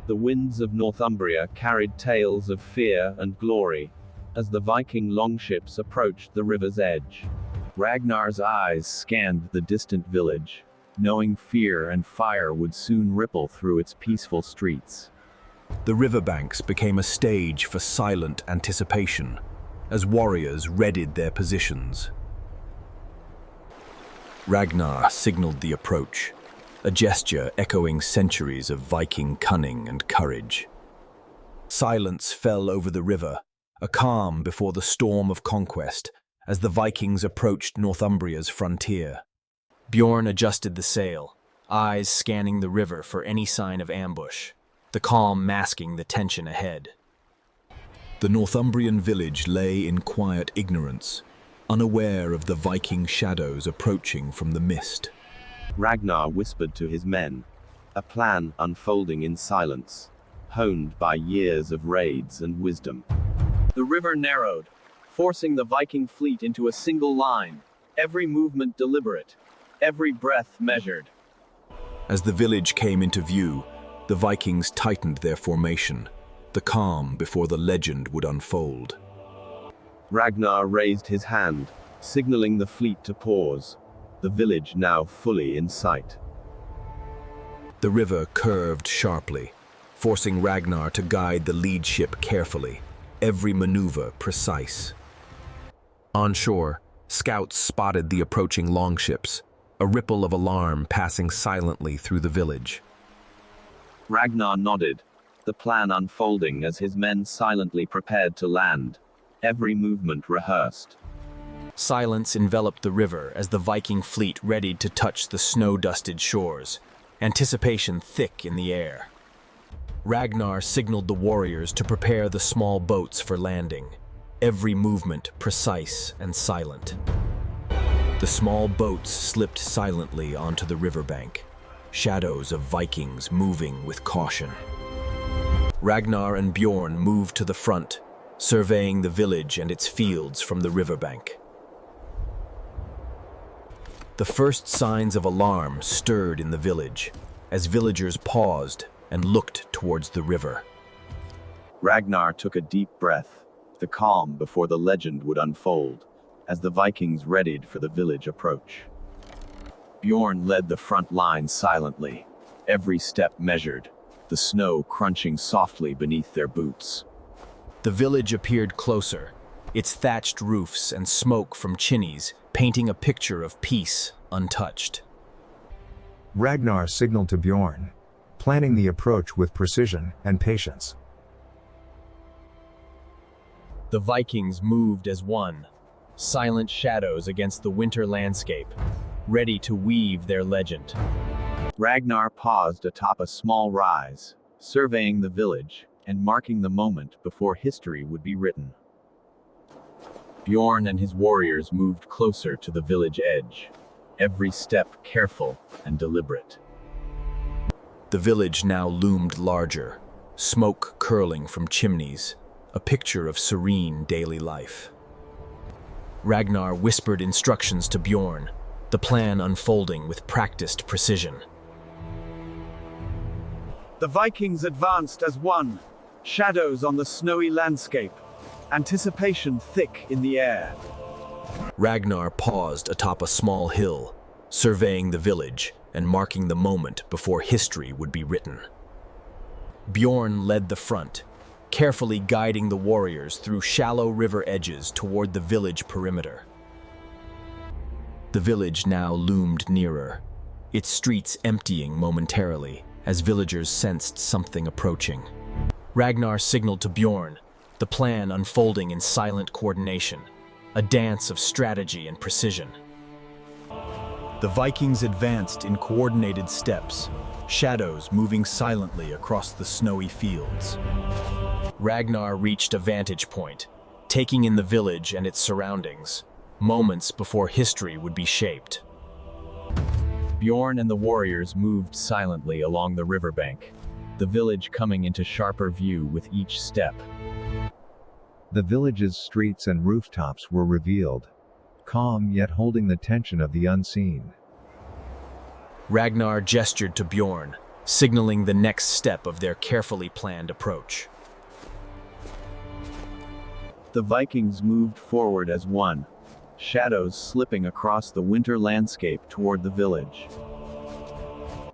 The winds of Northumbria carried tales of fear and glory, as the Viking longships approached the river's edge. Ragnar's eyes scanned the distant village, knowing fear and fire would soon ripple through its peaceful streets. The riverbanks became a stage for silent anticipation, as warriors readied their positions. Ragnar signaled the approach, a gesture echoing centuries of Viking cunning and courage. Silence fell over the river, a calm before the storm of conquest, as the Vikings approached Northumbria's frontier. Bjorn adjusted the sail, eyes scanning the river for any sign of ambush, the calm masking the tension ahead. The Northumbrian village lay in quiet ignorance, unaware of the Viking shadows approaching from the mist. Ragnar whispered to his men, a plan unfolding in silence, honed by years of raids and wisdom. The river narrowed, forcing the Viking fleet into a single line, every movement deliberate, every breath measured. As the village came into view, the Vikings tightened their formation, the calm before the legend would unfold. Ragnar raised his hand, signaling the fleet to pause, the village now fully in sight. The river curved sharply, forcing Ragnar to guide the lead ship carefully, every maneuver precise. On shore, scouts spotted the approaching longships, a ripple of alarm passing silently through the village. Ragnar nodded, the plan unfolding as his men silently prepared to land, every movement rehearsed. Silence enveloped the river as the Viking fleet readied to touch the snow-dusted shores, anticipation thick in the air. Ragnar signaled the warriors to prepare the small boats for landing, every movement precise and silent. The small boats slipped silently onto the riverbank, shadows of Vikings moving with caution. Ragnar and Bjorn moved to the front, surveying the village and its fields from the riverbank. The first signs of alarm stirred in the village, as villagers paused and looked towards the river. Ragnar took a deep breath, the calm before the legend would unfold, as the Vikings readied for the village approach. Bjorn led the front line silently, every step measured, the snow crunching softly beneath their boots. The village appeared closer, its thatched roofs and smoke from chimneys painting a picture of peace untouched. Ragnar signaled to Bjorn, planning the approach with precision and patience. The Vikings moved as one, silent shadows against the winter landscape, ready to weave their legend. Ragnar paused atop a small rise, surveying the village and marking the moment before history would be written. Bjorn and his warriors moved closer to the village edge, every step careful and deliberate. The village now loomed larger, smoke curling from chimneys, a picture of serene daily life. Ragnar whispered instructions to Bjorn, the plan unfolding with practiced precision. The Vikings advanced as one, shadows on the snowy landscape, anticipation thick in the air. Ragnar paused atop a small hill, surveying the village and marking the moment before history would be written. Bjorn led the front, carefully guiding the warriors through shallow river edges toward the village perimeter. The village now loomed nearer, its streets emptying momentarily as villagers sensed something approaching. Ragnar signaled to Bjorn, the plan unfolding in silent coordination, a dance of strategy and precision. The Vikings advanced in coordinated steps, shadows moving silently across the snowy fields. Ragnar reached a vantage point, taking in the village and its surroundings, moments before history would be shaped. Bjorn and the warriors moved silently along the riverbank, the village coming into sharper view with each step. The village's streets and rooftops were revealed, calm yet holding the tension of the unseen. Ragnar gestured to Bjorn, signaling the next step of their carefully planned approach. The Vikings moved forward as one, shadows slipping across the winter landscape toward the village.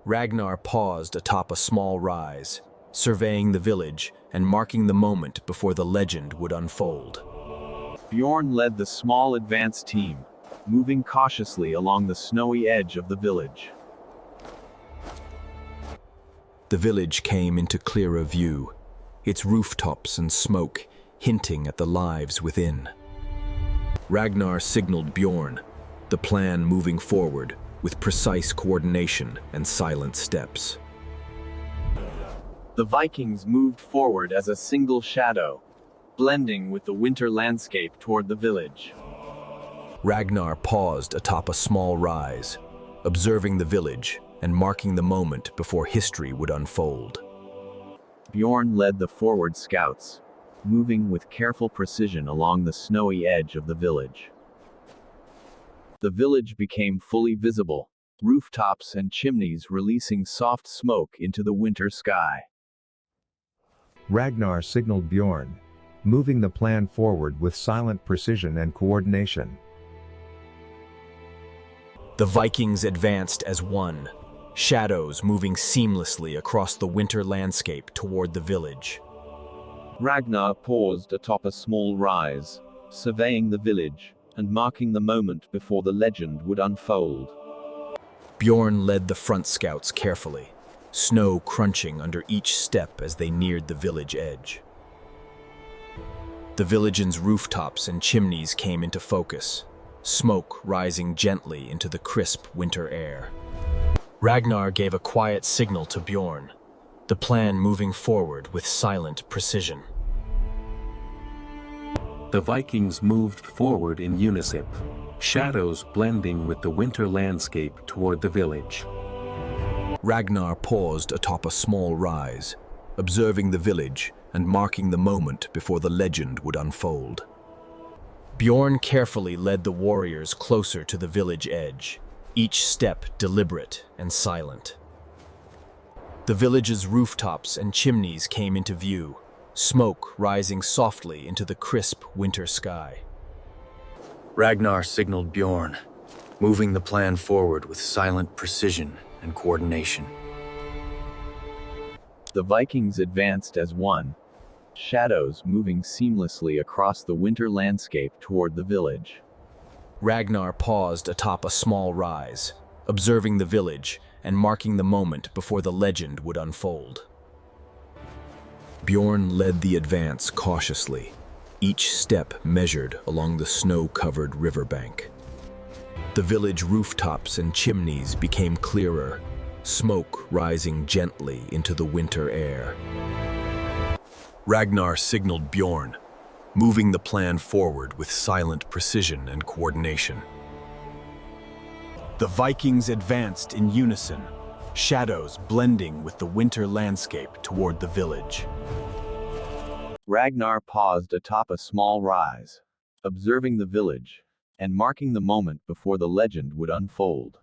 Ragnar paused atop a small rise, surveying the village and marking the moment before the legend would unfold. Bjorn led the small advance team, moving cautiously along the snowy edge of the village. The village came into clearer view, its rooftops and smoke hinting at the lives within. Ragnar signaled Bjorn, the plan moving forward with precise coordination and silent steps. The Vikings moved forward as a single shadow, blending with the winter landscape toward the village. Ragnar paused atop a small rise, observing the village and marking the moment before history would unfold. Bjorn led the forward scouts, moving with careful precision along the snowy edge of the village. The village became fully visible, rooftops and chimneys releasing soft smoke into the winter sky. Ragnar signaled Bjorn, moving the plan forward with silent precision and coordination. The Vikings advanced as one, shadows moving seamlessly across the winter landscape toward the village. Ragnar paused atop a small rise, surveying the village and marking the moment before the legend would unfold. Bjorn led the front scouts carefully, snow crunching under each step as they neared the village edge. The village's rooftops and chimneys came into focus, smoke rising gently into the crisp winter air. Ragnar gave a quiet signal to Bjorn, the plan moving forward with silent precision. The Vikings moved forward in unison, shadows blending with the winter landscape toward the village. Ragnar paused atop a small rise, observing the village and marking the moment before the legend would unfold. Bjorn carefully led the warriors closer to the village edge, each step deliberate and silent. The village's rooftops and chimneys came into view, smoke rising softly into the crisp winter sky. Ragnar signaled Bjorn, moving the plan forward with silent precision and coordination. The Vikings advanced as one, shadows moving seamlessly across the winter landscape toward the village. Ragnar paused atop a small rise, observing the village and marking the moment before the legend would unfold. Bjorn led the advance cautiously, each step measured along the snow-covered riverbank. The village rooftops and chimneys became clearer, smoke rising gently into the winter air. Ragnar signaled Bjorn, moving the plan forward with silent precision and coordination. The Vikings advanced in unison, shadows blending with the winter landscape toward the village. Ragnar paused atop a small rise, observing the village and marking the moment before the legend would unfold.